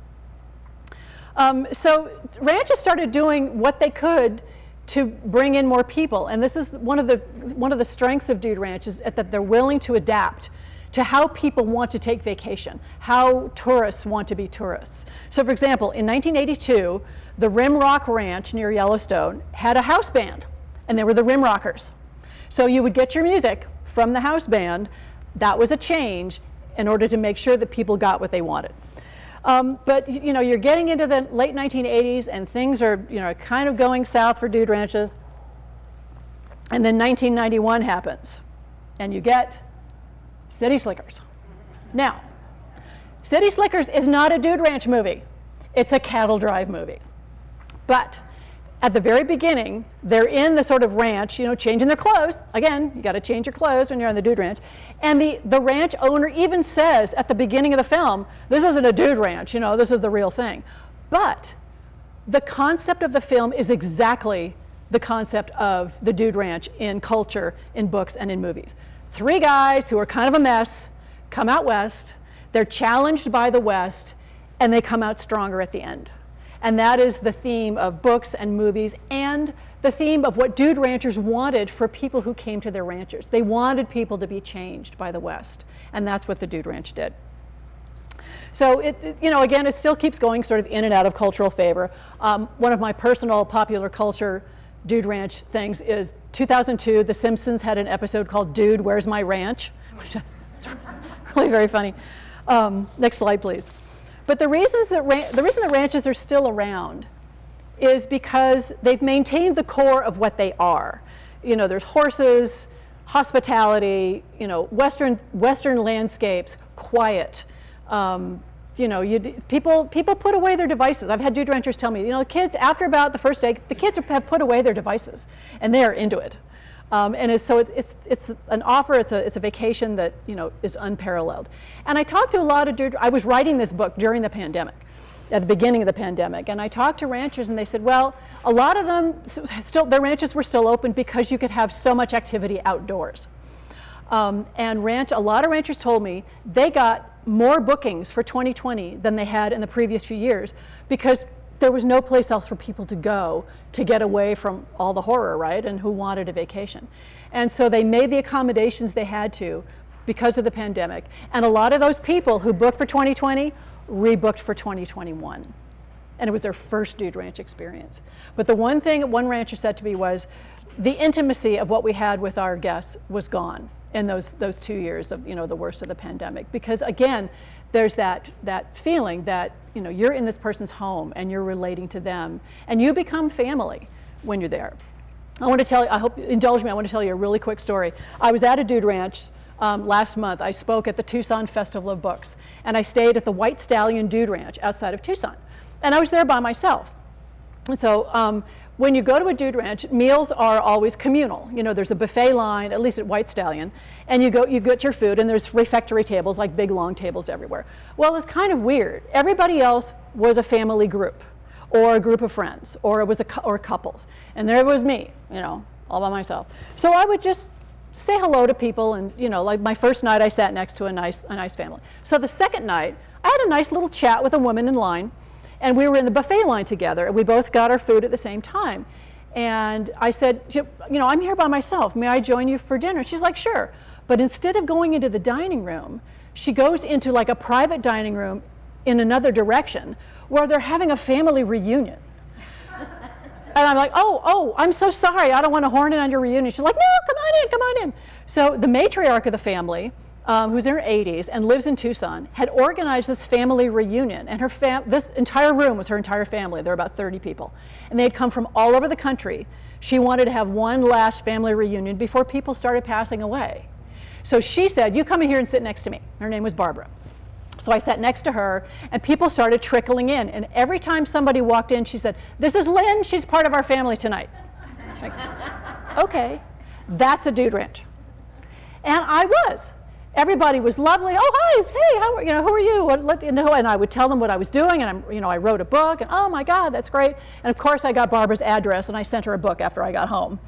So ranches started doing what they could to bring in more people. And this is one of the strengths of dude ranches, that they're willing to adapt to how people want to take vacation, how tourists want to be tourists. So for example, in 1982, the Rim Rock Ranch near Yellowstone had a house band, and they were the Rim Rockers. So you would get your music from the house band. That was a change in order to make sure that people got what they wanted. But you're getting into the late 1980s, and things are kind of going south for dude ranches. And then 1991 happens, and you get City Slickers. Now, City Slickers is not a dude ranch movie. It's a cattle drive movie. But at the very beginning, they're in the sort of ranch, changing their clothes. Again, you got to change your clothes when you're on the dude ranch. And the ranch owner even says at the beginning of the film, this isn't a dude ranch, this is the real thing. But the concept of the film is exactly the concept of the dude ranch in culture, in books, and in movies. 3 guys who are kind of a mess come out west, they're challenged by the West, and they come out stronger at the end. And that is the theme of books and movies, and the theme of what dude ranchers wanted for people who came to their ranches. They wanted people to be changed by the West, and that's what the dude ranch did. So again, it still keeps going sort of in and out of cultural favor. One of my personal popular culture dude ranch things is 2002, The Simpsons had an episode called Dude, Where's My Ranch? Which is really very funny. Next slide, please. But the reason that ranches are still around is because they've maintained the core of what they are. There's horses, hospitality, Western landscapes, quiet. People put away their devices. I've had dude ranchers tell me, the kids, after about the first day, the kids have put away their devices, and they are into it. And it's an offer. It's a vacation that is unparalleled. And I talked to a lot of I was writing this book during the pandemic, at the beginning of the pandemic, and I talked to ranchers, and they said, well, a lot of them their ranches were still open because you could have so much activity outdoors. And a lot of ranchers told me they got more bookings for 2020 than they had in the previous few years because there was no place else for people to go to get away from all the horror, right? And who wanted a vacation. And so they made the accommodations they had to because of the pandemic. And a lot of those people who booked for 2020 rebooked for 2021. And it was their first dude ranch experience. But the one thing one rancher said to me was the intimacy of what we had with our guests was gone in those 2 years of the worst of the pandemic, because again there's that feeling that you're in this person's home and you're relating to them and you become family when you're there. I want to tell you, I hope indulge me, I want to tell you a really quick story. I was at a dude ranch last month. I spoke at the Tucson Festival of Books, and I stayed at the White Stallion Dude Ranch outside of Tucson, and I was there by myself. And so when you go to a dude ranch, meals are always communal. There's a buffet line, at least at White Stallion, and you get your food, and there's refectory tables, like big long tables everywhere. Well, it's kind of weird. Everybody else was a family group, or a group of friends, or it was or couples, and there was me, all by myself. So I would just say hello to people, and like my first night, I sat next to a nice family. So the second night, I had a nice little chat with a woman in line. And we were in the buffet line together, and we both got our food at the same time. And I said, I'm here by myself. May I join you for dinner? She's like, sure. But instead of going into the dining room, she goes into like a private dining room in another direction where they're having a family reunion. And I'm like, oh, I'm so sorry. I don't want to horn in on your reunion. She's like, no, come on in. So the matriarch of the family, who's in her 80s and lives in Tucson, had organized this family reunion, and this entire room was her entire family. There were about 30 people, and they had come from all over the country. She wanted to have one last family reunion before people started passing away. So she said, you come in here and sit next to me. Her name was Barbara. So I sat next to her, and people started trickling in, and every time somebody walked in, she said, this is Lynn, she's part of our family tonight. Like, okay, that's a dude ranch. And I was. everybody was lovely. Oh, hi, hey, who are you? And I would tell them what I was doing, and I wrote a book, and oh my God, that's great. And of course, I got Barbara's address, and I sent her a book after I got home.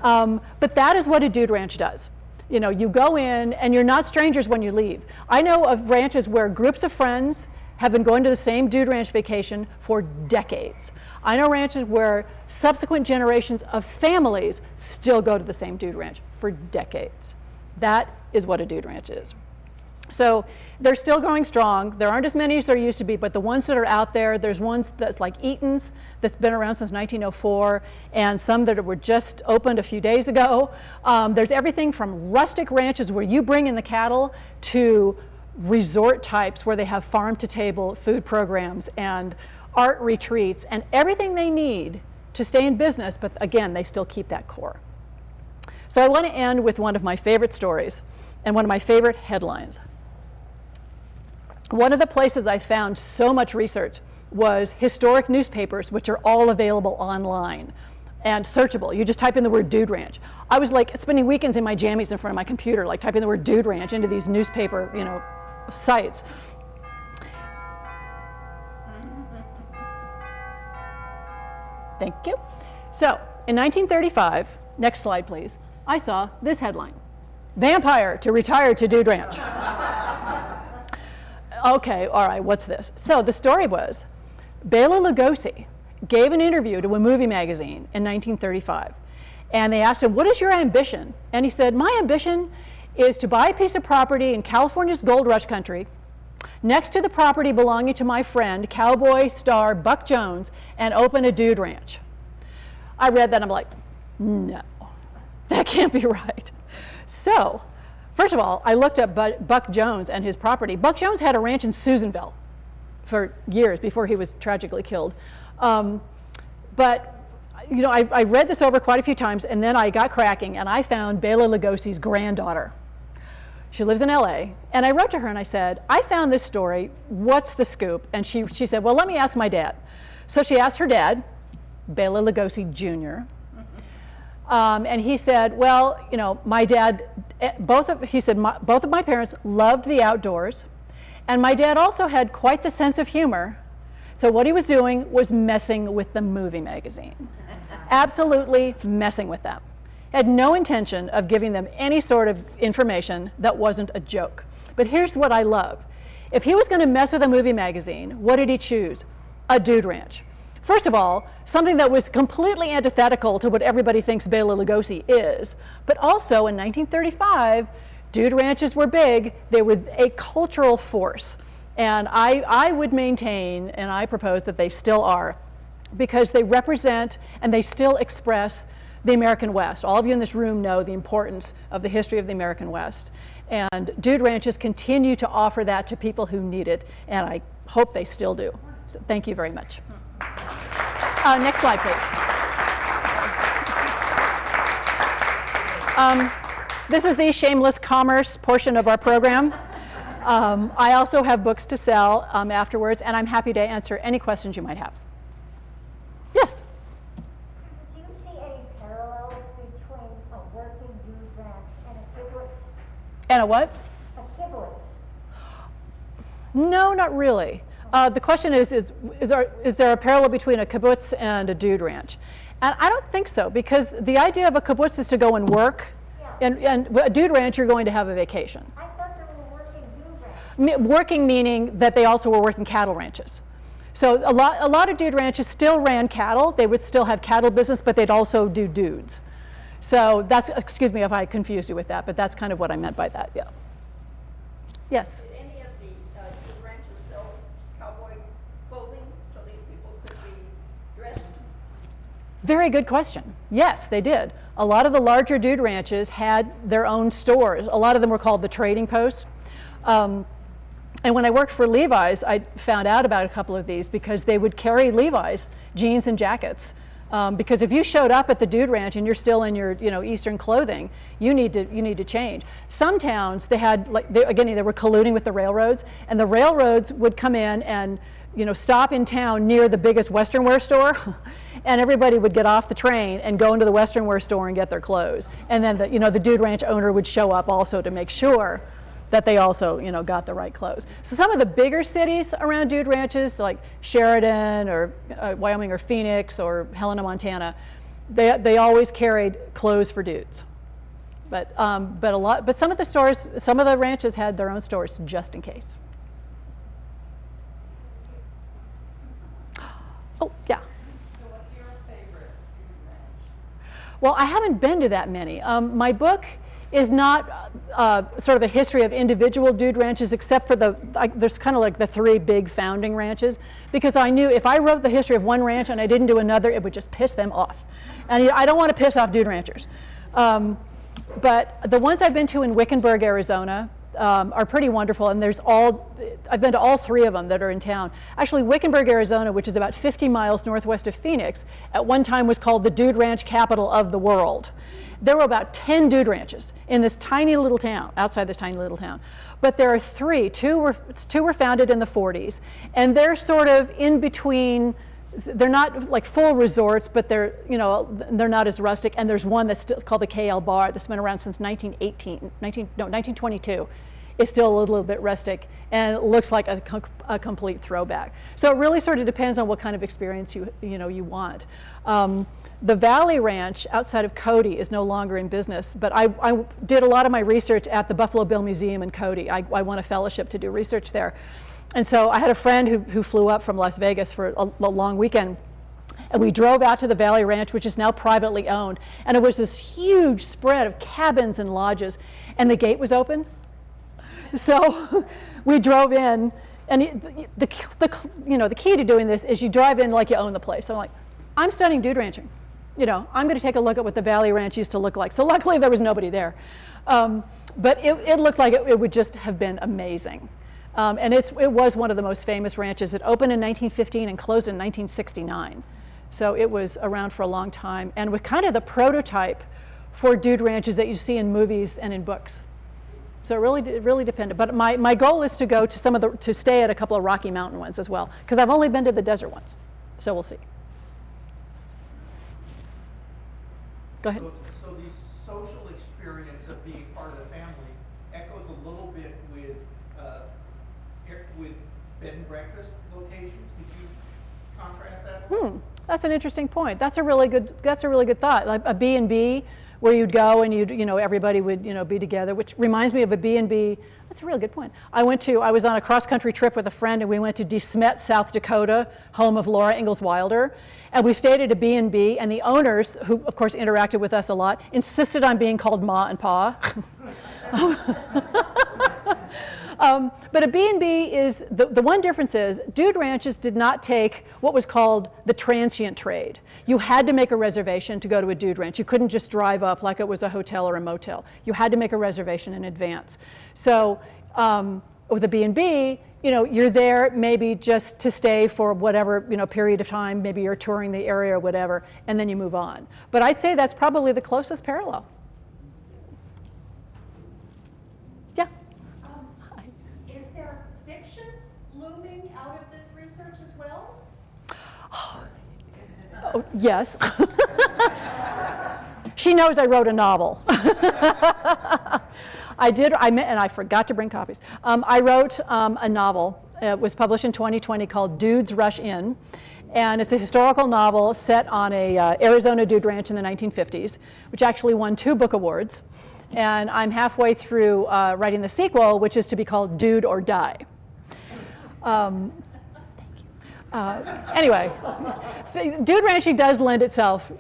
But that is what a dude ranch does. You go in, and you're not strangers when you leave. I know of ranches where groups of friends have been going to the same dude ranch vacation for decades. I know ranches where subsequent generations of families still go to the same dude ranch for decades. That is what a dude ranch is. So they're still going strong. There aren't as many as there used to be, but the ones that are out there, there's ones that's like Eaton's that's been around since 1904, and some that were just opened a few days ago. There's everything from rustic ranches where you bring in the cattle to resort types where they have farm-to-table food programs and art retreats and everything they need to stay in business, but again, they still keep that core. So I want to end with one of my favorite stories and one of my favorite headlines. One of the places I found so much research was historic newspapers, which are all available online and searchable. You just type in the word Dude Ranch. I was like spending weekends in my jammies in front of my computer, like typing the word Dude Ranch into these newspaper, sites. Thank you. So in 1935, next slide please, I saw this headline: Vampire to retire to Dude Ranch. Okay, all right, what's this? So the story was, Bela Lugosi gave an interview to a movie magazine in 1935. And they asked him, what is your ambition? And he said, my ambition is to buy a piece of property in California's gold rush country, next to the property belonging to my friend, cowboy star Buck Jones, and open a dude ranch. I read that and I'm like, no, that can't be right. So, first of all, I looked up Buck Jones and his property. Buck Jones had a ranch in Susanville for years before he was tragically killed. But I read this over quite a few times, and then I got cracking, and I found Bela Lugosi's granddaughter. She lives in LA, and I wrote to her and I said, I found this story, what's the scoop? And she said, well, let me ask my dad. So she asked her dad, Bela Lugosi Jr., and he said, well, my dad, both of my parents loved the outdoors, and my dad also had quite the sense of humor. So what he was doing was messing with the movie magazine. Absolutely messing with them. Had no intention of giving them any sort of information that wasn't a joke. But here's what I love. If he was going to mess with a movie magazine, what did he choose? A dude ranch. First of all, something that was completely antithetical to what everybody thinks Bela Lugosi is. But also in 1935, dude ranches were big. They were a cultural force. And I would maintain, and I propose that they still are, because they represent and they still express the American West. All of you in this room know the importance of the history of the American West. And dude ranches continue to offer that to people who need it, and I hope they still do. So thank you very much. Next slide, please. This is the shameless commerce portion of our program. I also have books to sell afterwards, and I'm happy to answer any questions you might have. Yes? Do you see any parallels between a working dude ranch and a kibbutz? And a what? A kibbutz. No, not really. The question is there a parallel between a kibbutz and a dude ranch? And I don't think so, because the idea of a kibbutz is to go and work, and a dude ranch, you're going to have a vacation. I thought they were working dude ranch. Working meaning that they also were working cattle ranches. So a lot of dude ranches still ran cattle. They would still have cattle business, but they'd also do dudes. So that's, excuse me if I confused you with that, but that's kind of what I meant by that, yeah. Yes? Did any of the dude ranches sell cowboy clothing so these people could be dressed? Very good question. Yes, they did. A lot of the larger dude ranches had their own stores. A lot of them were called the trading posts. And when I worked for Levi's, I found out about a couple of these because they would carry Levi's jeans and jackets. Because if you showed up at the dude ranch and you're still in your Eastern clothing, you need to change. Some towns, they had, they were colluding with the railroads, and the railroads would come in and stop in town near the biggest Western wear store, and everybody would get off the train and go into the Western wear store and get their clothes. And then the dude ranch owner would show up also to make sure that they also, got the right clothes. So some of the bigger cities around dude ranches, like Sheridan or Wyoming or Phoenix or Helena, Montana, they always carried clothes for dudes. But some of the ranches had their own stores just in case. Oh, yeah. So what's your favorite dude ranch? Well, I haven't been to that many. My book is not sort of a history of individual dude ranches, except for there's kind of like the 3 big founding ranches, because I knew if I wrote the history of one ranch and I didn't do another, it would just piss them off. And I don't want to piss off dude ranchers. But the ones I've been to in Wickenburg, Arizona, are pretty wonderful, and I've been to all 3 of them that are in town. Actually, Wickenburg, Arizona, which is about 50 miles northwest of Phoenix, at one time was called the dude ranch capital of the world. There were about 10 dude ranches in this tiny little town, outside this tiny little town. But there are 3. Two were founded in the 40s, and they're sort of in between. They're not like full resorts, but they're not as rustic. And there's one that's still called the KL Bar that's been around since 1922. It's still a little bit rustic, and it looks like a complete throwback. So it really sort of depends on what kind of experience you want. The Valley Ranch outside of Cody is no longer in business, but I did a lot of my research at the Buffalo Bill Museum in Cody. I won a fellowship to do research there. And so I had a friend who flew up from Las Vegas for a long weekend, and we drove out to the Valley Ranch, which is now privately owned, and it was this huge spread of cabins and lodges, and the gate was open. So we drove in, and the key to doing this is you drive in like you own the place. So I'm like, I'm studying dude ranching. I'm going to take a look at what the Valley Ranch used to look like. So luckily there was nobody there. But it looked like it would just have been amazing. And it was one of the most famous ranches. It opened in 1915 and closed in 1969. So it was around for a long time, and was kind of the prototype for dude ranches that you see in movies and in books. So it really depended. But my goal is to go to to stay at a couple of Rocky Mountain ones as well, because I've only been to the desert ones. So we'll see. Go ahead. So the social experience of being part of the family echoes a little bit with bed and breakfast locations. Could you contrast that? That's an interesting point. That's a really good thought. Like a B&B where you'd go and everybody would be together, which reminds me of a B&B. That's a really good point. I was on a cross-country trip with a friend, and we went to De Smet, South Dakota, home of Laura Ingalls Wilder, and we stayed at a B&B, and the owners, who of course interacted with us a lot, insisted on being called Ma and Pa. But a B&B is, the one difference is, dude ranches did not take what was called the transient trade. You had to make a reservation to go to a dude ranch. You couldn't just drive up like it was a hotel or a motel. You had to make a reservation in advance. So with a B&B, you're there maybe just to stay for whatever period of time. Maybe you're touring the area or whatever, and then you move on. But I'd say that's probably the closest parallel. Yeah. Is there fiction looming out of this research as well? Oh, yes. She knows I wrote a novel. And I forgot to bring copies. I wrote a novel. It was published in 2020 called Dudes Rush In. And it's a historical novel set on a Arizona dude ranch in the 1950s, which actually won 2 book awards. And I'm halfway through writing the sequel, which is to be called Dude or Die. Anyway, dude ranching does lend itself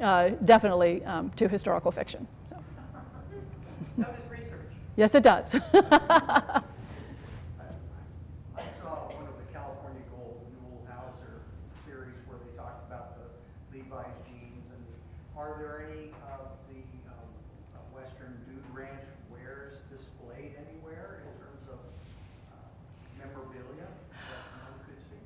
definitely to historical fiction. So does research. Yes, it does. I saw one of the California Gold Newell Hauser series where they talked about the Levi's jeans. And are there any of the Western dude ranch wares displayed anywhere in terms of memorabilia that one could see?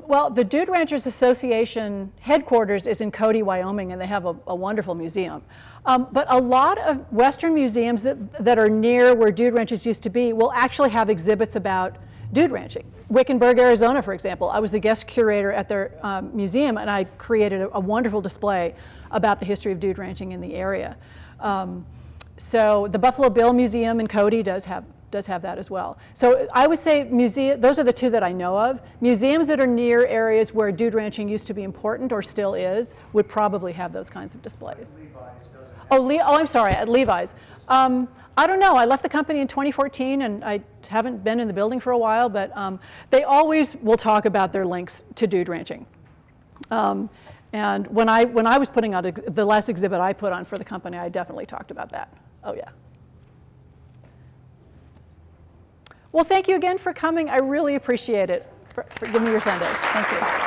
Well, the Dude Ranchers Association headquarters is in Cody, Wyoming, and they have a wonderful museum. But a lot of Western museums that are near where dude ranches used to be will actually have exhibits about dude ranching. Wickenburg, Arizona, for example. I was a guest curator at their museum, and I created a wonderful display about the history of dude ranching in the area. So the Buffalo Bill Museum in Cody does have does have that as well. So I would say those are the two that I know of. Museums that are near areas where dude ranching used to be important or still is would probably have those kinds of displays. Levi's doesn't have. Oh, I'm sorry, at Levi's. I don't know, I left the company in 2014 and I haven't been in the building for a while, but they always will talk about their links to dude ranching. And when I was putting out the last exhibit I put on for the company, I definitely talked about that. Oh yeah. Well, thank you again for coming. I really appreciate it for giving me your Sunday. Thank you.